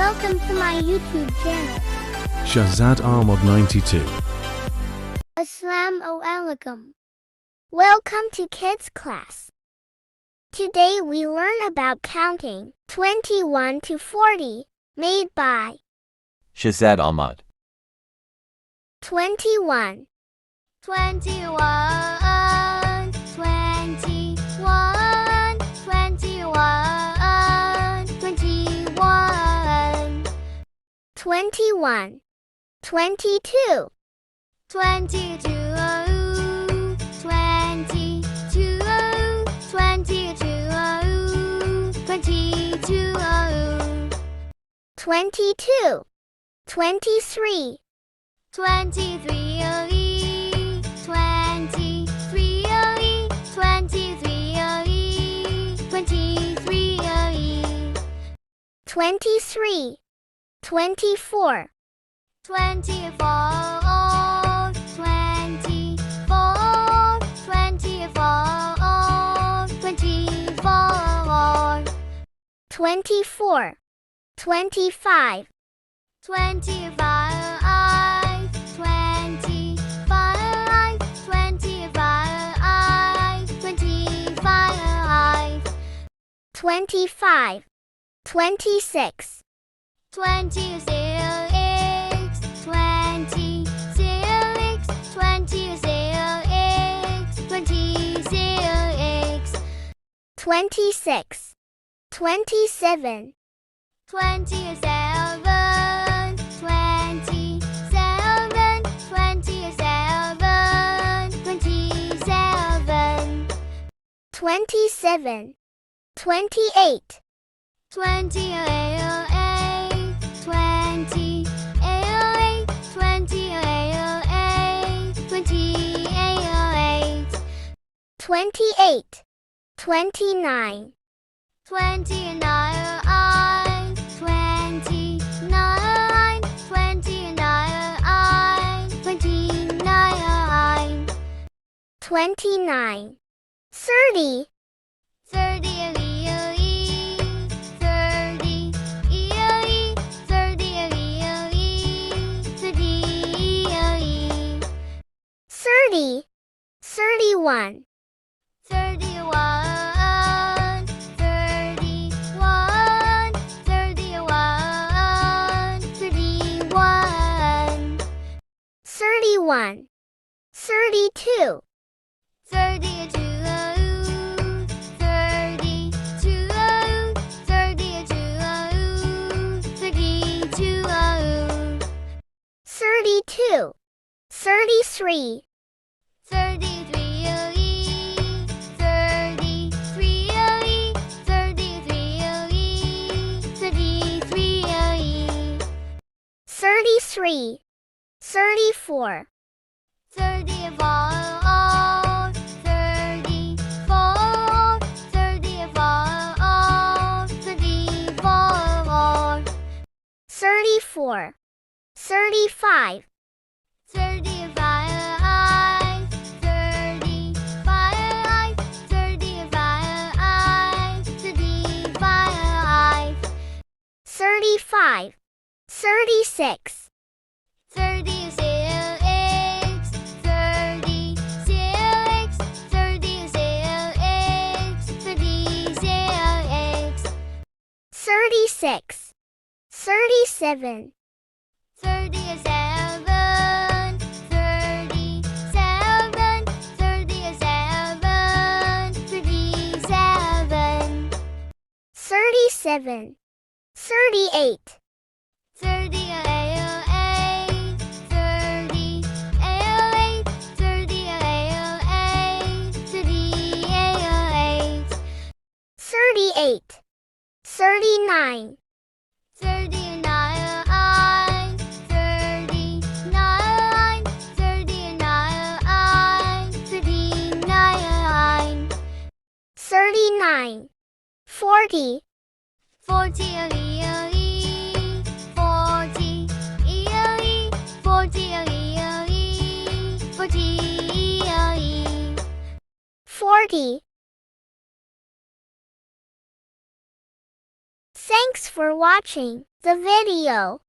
Welcome to my YouTube channel. SHAHZAD AHMAD 92. Assalamu alaikum. Welcome to kids class. Today we learn about counting 21 to 40, made by SHAHZAD AHMAD. 21. 21, 21, 21, 21. 21, 22, 22, 22, 22, 22, 22, 23, 23, 23, 23, 24, 24, 24, 24, 24, 25, 25, 25, 25, 26, 26, 26, 26, 27, 27, 27, 28, 28, 28, 29, 29, 29, 30, 30, 30, 31, 31, 31, 31, 31, 32, 32, 32, 32, 33, 33, 33, 34, 34, 34, 34, 35, 35, 35, 35, 36, 36, 36, 36, 37, 37, 37, 37, 38, 38, 38, 39, 39, 39, 39, 40, 40, 40, 40, Thanks for watching the video.